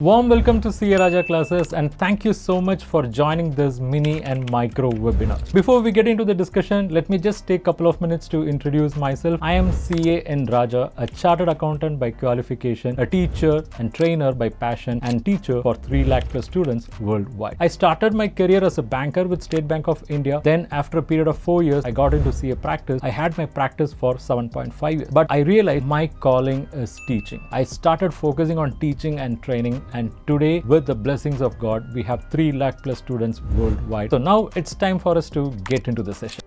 Warm welcome to CA Raja classes and thank you so much for joining this mini and micro webinar. Before we get into the discussion, let me just take a couple of minutes to introduce myself. I am CA N Raja, a chartered accountant by qualification, a teacher and trainer by passion and teacher for 3 lakh plus students worldwide. I started my career as a banker with State Bank of India. Then after a period of 4 years, I got into CA practice. I had my practice for 7.5 years, but I realized my calling is teaching. I started focusing on teaching and training. And today, with the blessings of God, we have 3 lakh plus students worldwide. So now it's time for us to get into the session.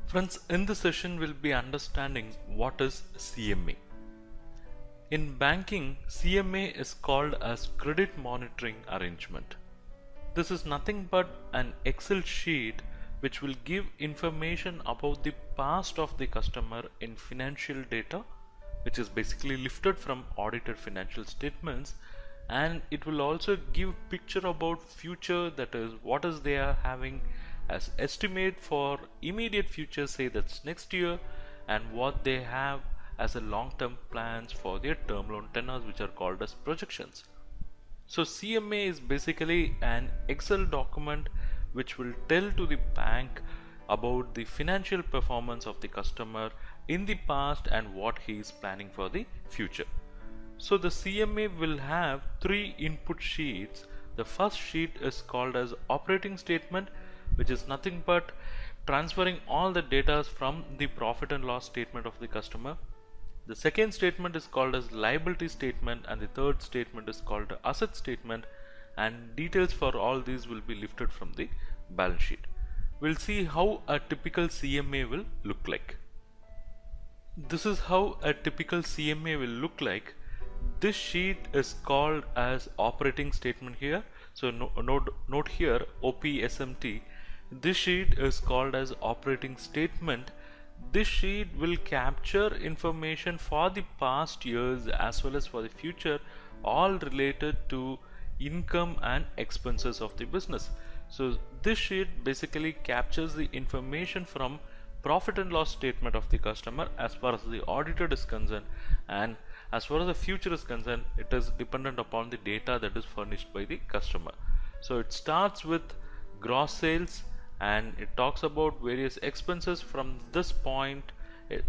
Friends, in this session we'll be understanding what is CMA. In banking, CMA is called as Credit Monitoring Arrangement. This is nothing but an Excel sheet which will give information about the past of the customer in financial data, which is basically lifted from audited financial statements, and it will also give picture about future, that is what is they are having as estimate for immediate future, say that's next year, and what they have as a long-term plans for their term loan tenors, which are called as projections. So CMA is basically an Excel document which will tell to the bank about the financial performance of the customer in the past and what he is planning for the future. So the CMA will have 3 input sheets. The first sheet is called as operating statement, which is nothing but transferring all the data from the profit and loss statement of the customer. The second statement is called as liability statement, and the third statement is called asset statement, and details for all these will be lifted from the balance sheet. We'll see how a typical CMA will look like. This is how a typical CMA will look like. This sheet is called as operating statement here. So note here OPSMT. This sheet is called as operating statement. This sheet will capture information for the past years as well as for the future, all related to income and expenses of the business. So this sheet basically captures the information from profit and loss statement of the customer as far as the auditor is concerned, and as far as the future is concerned, it is dependent upon the data that is furnished by the customer. So it starts with gross sales and it talks about various expenses from this point,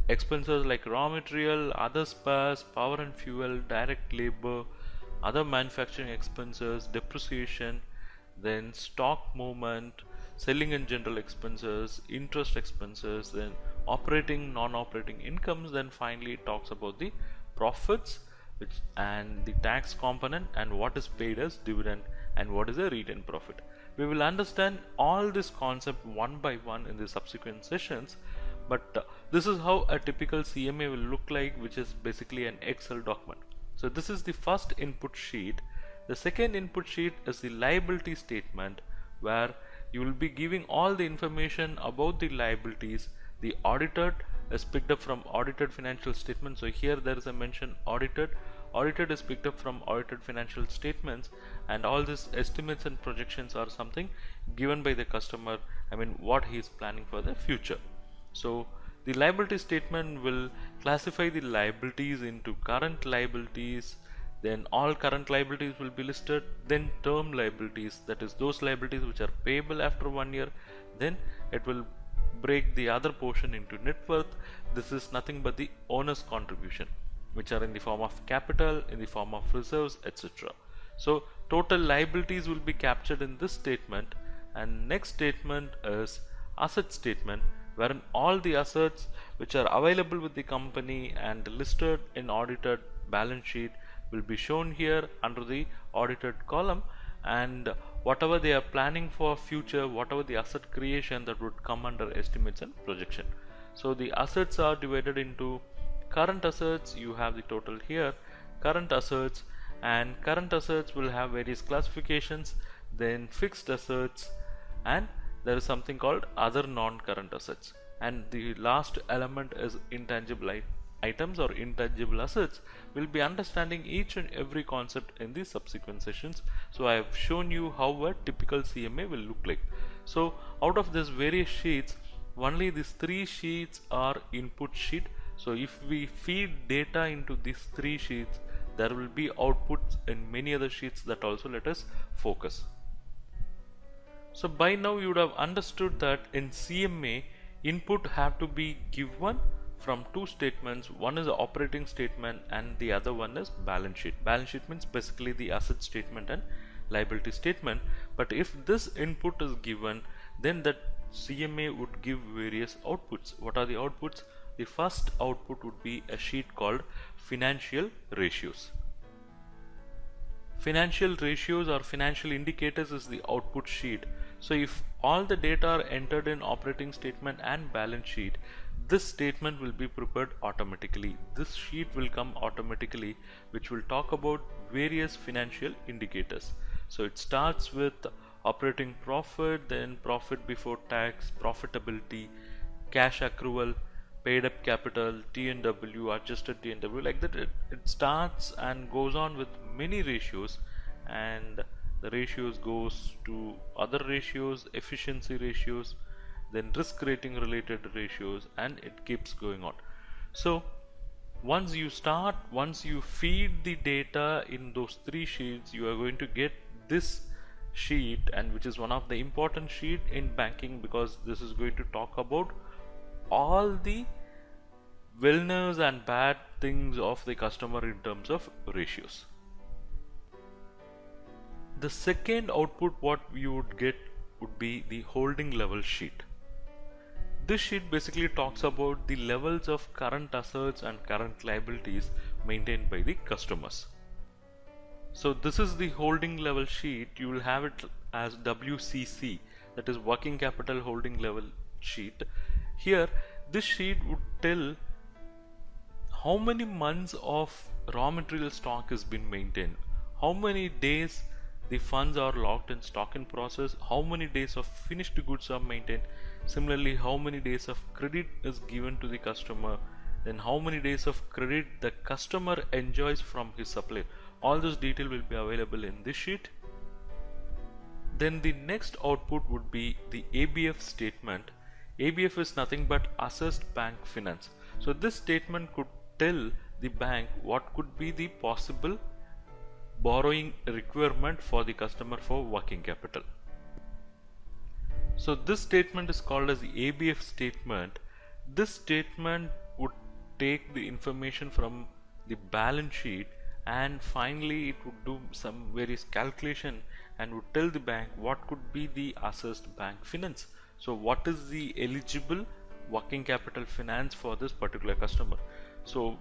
expenses like raw material, other spares, power and fuel, direct labor, other manufacturing expenses, depreciation, then stock movement, selling and general expenses, interest expenses, then operating, non-operating incomes, then finally it talks about the profits and the tax component and what is paid as dividend and what is a retained profit. We will understand all this concept one by one in the subsequent sessions, but this is how a typical CMA will look like, which is basically an Excel document. So this is the first input sheet. The second input sheet is the liability statement, where you will be giving all the information about the liabilities. The audited is picked up from audited financial statements. So here there is a mention audited. Audited is picked up from audited financial statements, and all these estimates and projections are something given by the customer, what he is planning for the future. So the liability statement will classify the liabilities into current liabilities, then all current liabilities will be listed, then term liabilities, that is those liabilities which are payable after 1 year, then it will break the other portion into net worth. This is nothing but the owner's contribution, which are in the form of capital, in the form of reserves, etc. So total liabilities will be captured in this statement, and next statement is asset statement, wherein all the assets which are available with the company and listed in audited balance sheet will be shown here under the audited column, and whatever they are planning for future, whatever the asset creation, that would come under estimates and projection. So the assets are divided into current assets. You have the total here, current assets, and current assets will have various classifications, then fixed assets, and there is something called other non-current assets, and the last element is intangible items or intangible assets. We'll be understanding each and every concept in the subsequent sessions. So I have shown you how a typical CMA will look like. So out of these various sheets, only these 3 sheets are input sheet. So if we feed data into these 3 sheets, there will be outputs in many other sheets that also let us focus. So by now you would have understood that in CMA, input have to be given from two statements. One is the operating statement and the other one is balance sheet. Balance sheet means basically the asset statement and liability statement. But if this input is given, then that CMA would give various outputs. What are the outputs? The first output would be a sheet called financial ratios. Financial ratios or financial indicators is the output sheet. So if all the data are entered in operating statement and balance sheet, this statement will be prepared automatically. This sheet will come automatically, which will talk about various financial indicators. So it starts with operating profit, then profit before tax, profitability, cash accrual, paid up capital, T&W, adjusted T&W, like that. It starts and goes on with many ratios, and the ratios goes to other ratios, efficiency ratios, then risk rating related ratios, and it keeps going on. So once you feed the data in those three sheets, you are going to get this sheet, and which is one of the important sheet in banking, because this is going to talk about all the wellness and bad things of the customer in terms of ratios. The second output what you would get would be the holding level sheet. This sheet basically talks about the levels of current assets and current liabilities maintained by the customers. So this is the holding level sheet. You will have it as WCC, that is working capital holding level sheet. Here this sheet would tell how many months of raw material stock has been maintained, how many days the funds are locked in stock in process, how many days of finished goods are maintained, similarly how many days of credit is given to the customer, then how many days of credit the customer enjoys from his supplier. All this detail will be available in this sheet. Then the next output would be the ABF statement. ABF is nothing but assessed bank finance. So this statement could tell the bank what could be the possible borrowing requirement for the customer for working capital. So this statement is called as the ABF statement. This statement would take the information from the balance sheet, and finally it would do some various calculation and would tell the bank what could be the assessed bank finance. So what is the eligible working capital finance for this particular customer. So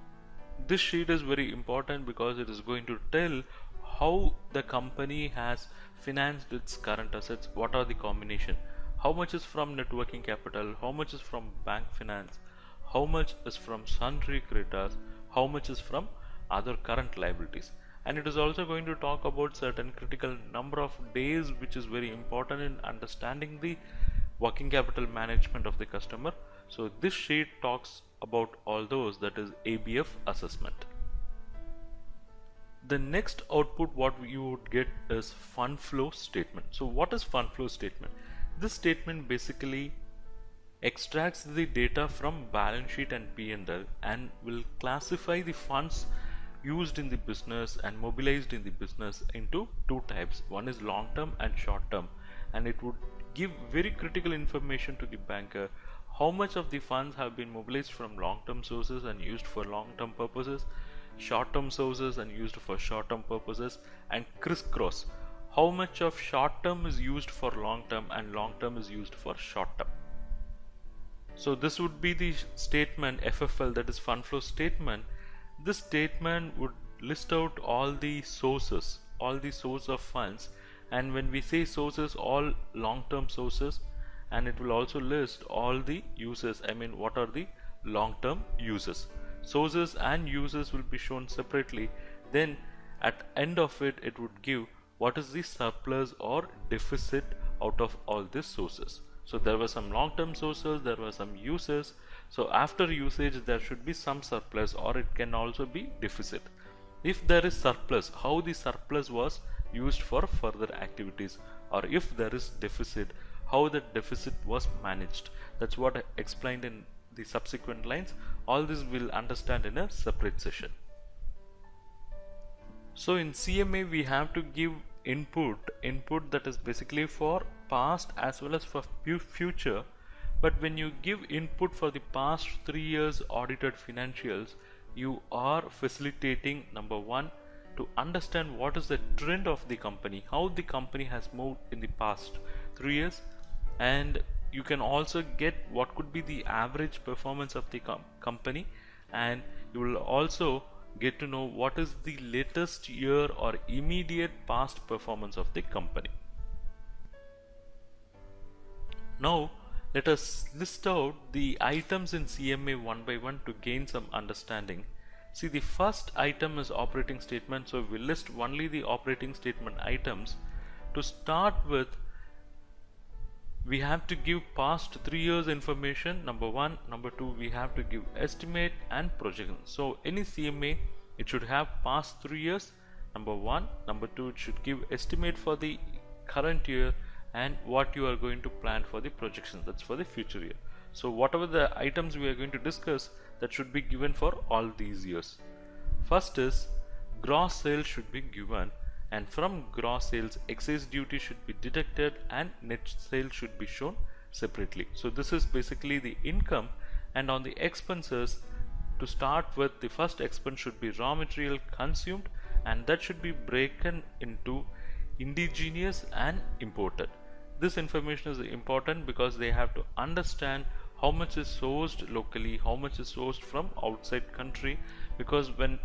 this sheet is very important because it is going to tell how the company has financed its current assets, what are the combination, how much is from net working capital, how much is from bank finance, how much is from sundry creditors, how much is from other current liabilities. And it is also going to talk about certain critical number of days, which is very important in understanding the working capital management of the customer. So this sheet talks about all those, that is ABF assessment. The next output what you would get is fund flow statement. So what is fund flow statement? This statement basically extracts the data from balance sheet and P&L and will classify the funds used in the business and mobilized in the business into two types. One is long term and short term, and it would give very critical information to the banker how much of the funds have been mobilized from long term sources and used for long term purposes, short term sources and used for short term purposes, and crisscross, how much of short term is used for long term and long term is used for short term. So this would be the statement FFL, that is fund flow statement. This statement would list out all the sources, all the source of funds, and when we say sources, all long-term sources, and it will also list all the uses, I mean what are the long-term uses. Sources and uses will be shown separately. Then at end of it, it would give what is the surplus or deficit out of all these sources. So there were some long-term sources, there were some uses. So after usage there should be some surplus, or it can also be deficit. If there is surplus, how the surplus was used for further activities, or if there is deficit, how the deficit was managed. That's what I explained in the subsequent lines. All this we'll understand in a separate session. So in CMA we have to give input that is basically for past as well as for future. But when you give input for the past 3 years audited financials, you are facilitating, number one, to understand what is the trend of the company, how the company has moved in the past 3 years, and you can also get what could be the average performance of the company, and you will also get to know what is the latest year or immediate past performance of the company. Now let us list out the items in CMA one by one to gain some understanding. See, the first item is operating statement, so we list only the operating statement items. To start with, we have to give past 3 years information, number one. Number two, we have to give estimate and projection. So any CMA, it should have past 3 years, number one. Number two, it should give estimate for the current year and what you are going to plan for the projection, that's for the future year. So whatever the items we are going to discuss, that should be given for all these years. First is gross sales should be given, and from gross sales excise duty should be deducted and net sales should be shown separately. So this is basically the income. And on the expenses, to start with, the first expense should be raw material consumed, and that should be broken into indigenous and imported. This information is important because they have to understand how much is sourced locally, how much is sourced from outside country, because when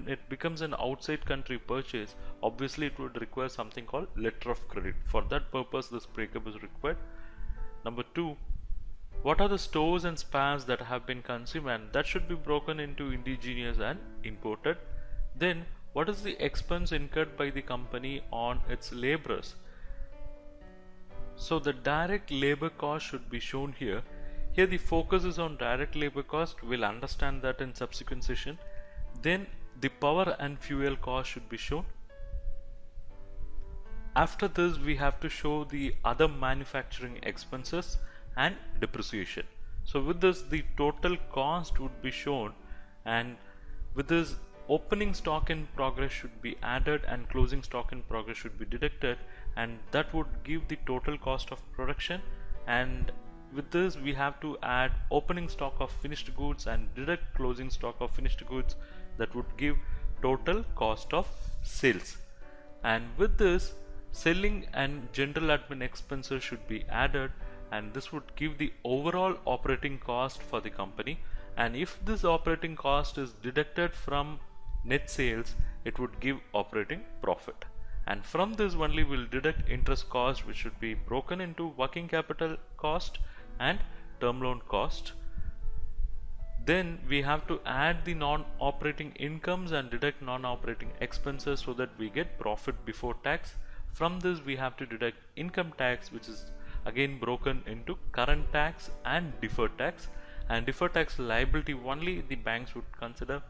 it becomes an outside country purchase, obviously it would require something called letter of credit. For that purpose, this breakup is required. Number two, what are the stores and spares that have been consumed, and that should be broken into indigenous and imported. Then what is the expense incurred by the company on its laborers? So the direct labor cost should be shown here. Here the focus is on direct labor cost. We'll understand that in subsequent session. Then the power and fuel cost should be shown. After this, we have to show the other manufacturing expenses and depreciation. So with this, the total cost would be shown, and with this, opening stock in progress should be added and closing stock in progress should be deducted, and that would give the total cost of production. And with this, we have to add opening stock of finished goods and deduct closing stock of finished goods. That would give total cost of sales. And with this, selling and general admin expenses should be added, and this would give the overall operating cost for the company. And if this operating cost is deducted from net sales, it would give operating profit. And from this only we'll deduct interest cost, which should be broken into working capital cost and term loan cost. Then we have to add the non-operating incomes and deduct non-operating expenses so that we get profit before tax. From this we have to deduct income tax, which is again broken into current tax and deferred tax. And deferred tax liability only the banks would consider.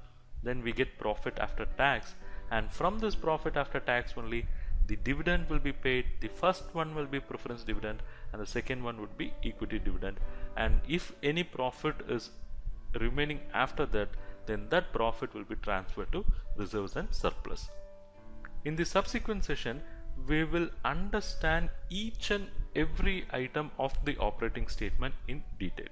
Then we get profit after tax, and from this profit after tax only the dividend will be paid. The first one will be preference dividend and the second one would be equity dividend. And if any profit is remaining after that, then that profit will be transferred to reserves and surplus. In the subsequent session, we will understand each and every item of the operating statement in detail.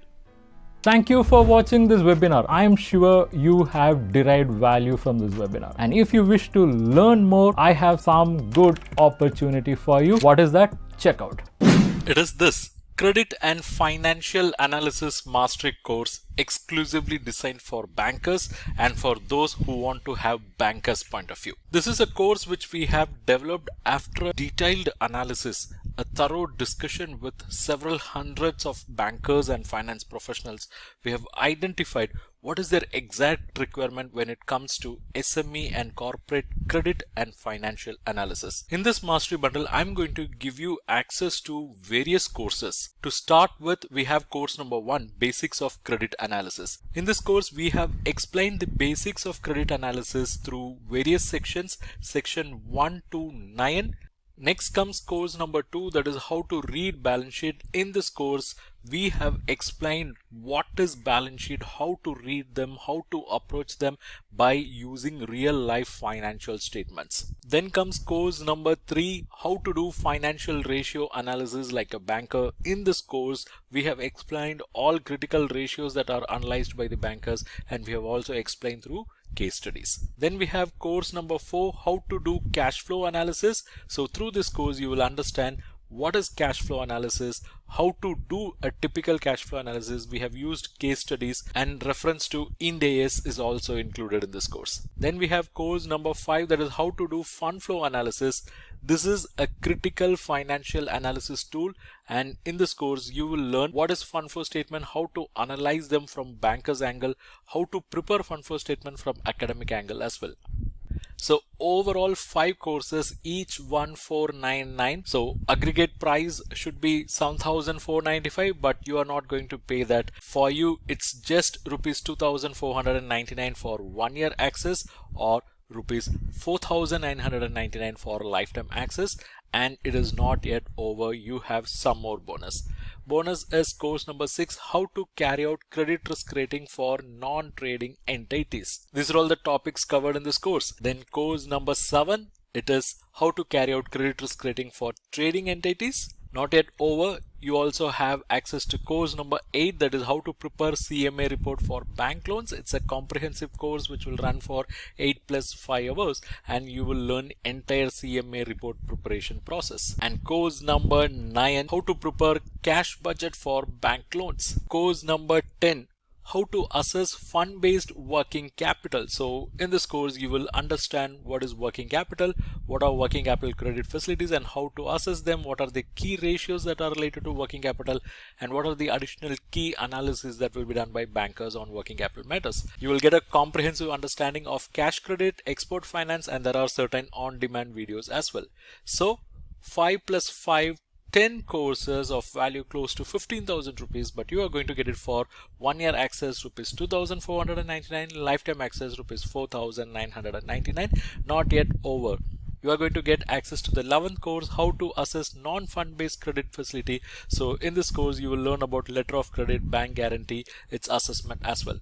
Thank you for watching this webinar. I am sure you have derived value from this webinar. And if you wish to learn more, I have some good opportunity for you. What is that? Check out. It is this Credit and Financial Analysis Mastery course, exclusively designed for bankers and for those who want to have bankers' point of view. This is a course which we have developed after a detailed analysis, a thorough discussion with several hundreds of bankers and finance professionals. We have identified what is their exact requirement when it comes to SME and corporate credit and financial analysis. In this mastery bundle, I'm going to give you access to various courses. To start with, we have course number 1, Basics of Credit Analysis. In this course, we have explained the basics of credit analysis through various sections, section 1 to 9. Next comes course number 2, that is how to read balance sheet. In this course, we have explained what is balance sheet, how to read them, how to approach them by using real life financial statements. Then comes course number 3, how to do financial ratio analysis like a banker. In this course, we have explained all critical ratios that are analyzed by the bankers, and we have also explained through case studies. Then we have course number 4, how to do cash flow analysis. So through this course you will understand what is cash flow analysis, how to do a typical cash flow analysis. We have used case studies, and reference to Ind AS is also included in this course. Then we have course number 5, that is how to do fund flow analysis. This is a critical financial analysis tool, and in this course you will learn what is fund flow statement, how to analyze them from banker's angle, how to prepare fund flow statement from academic angle as well. So overall 5 courses, each 1499. So aggregate price should be 7495, but you are not going to pay that. For you it's just rupees 2499 for 1 year access, or rupees 4999 for lifetime access. And it is not yet over, you have some more bonus. Bonus is course number 6, how to carry out credit risk rating for non-trading entities. These are all the topics covered in this course. Then course number 7, it is how to carry out credit risk rating for trading entities. Not yet over, you also have access to course number 8, that is how to prepare CMA report for bank loans. It's a comprehensive course which will run for 8 plus 5 hours, and you will learn entire CMA report preparation process. And course number 9, how to prepare cash budget for bank loans. Course number 10, how to assess fund-based working capital. So in this course you will understand what is working capital, what are working capital credit facilities, and how to assess them, what are the key ratios that are related to working capital, and what are the additional key analysis that will be done by bankers on working capital matters. You will get a comprehensive understanding of cash credit, export finance, and there are certain on-demand videos as well. So 5 plus 5, 10 courses of value close to 15,000 rupees, but you are going to get it for 1 year access rupees 2499, lifetime access rupees 4999. Not yet over. You are going to get access to the 11th course, how to assess non-fund based credit facility. So in this course you will learn about letter of credit, bank guarantee, its assessment as well.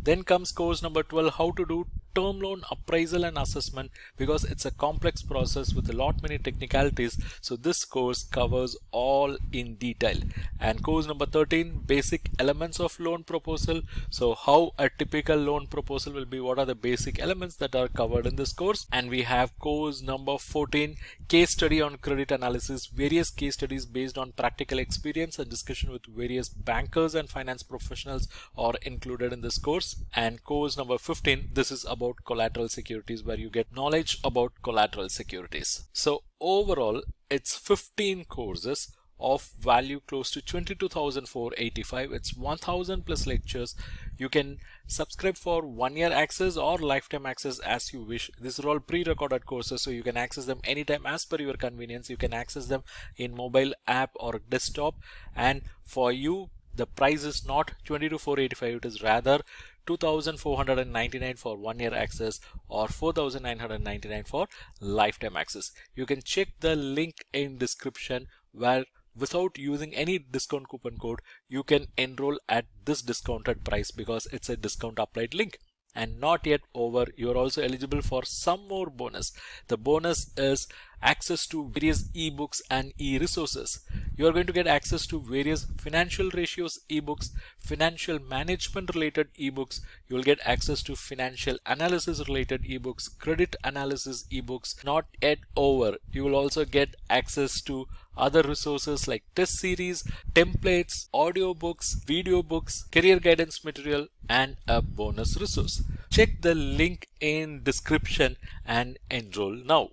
Then comes course number 12, how to do term loan appraisal and assessment, because it's a complex process with a lot many technicalities. So this course covers all in detail. And course number 13, basic elements of loan proposal. So how a typical loan proposal will be, what are the basic elements that are covered in this course. And we have course number 14, case study on credit analysis. Various case studies based on practical experience and discussion with various bankers and finance professionals are included in this course. And course number 15, this is about collateral securities, where you get knowledge about collateral securities. So overall it's 15 courses of value close to 22,485. It's 1,000 plus lectures. You can subscribe for 1 year access or lifetime access as you wish. These are all pre-recorded courses, so you can access them anytime as per your convenience. You can access them in mobile app or desktop, and for you the price is not 22,485, it is rather 2,499 for 1 year access or 4,999 for lifetime access. You can check the link in description, where without using any discount coupon code you can enroll at this discounted price, because it's a discount applied link. And not yet over, you are also eligible for some more bonus. The bonus is access to various ebooks and e-resources. You are going to get access to various financial ratios ebooks, financial management related ebooks. You will get access to financial analysis related ebooks, credit analysis ebooks. Not yet over, you will also get access to other resources like test series, templates, audiobooks, video books, career guidance material, and a bonus resource. Check the link in description and enroll now.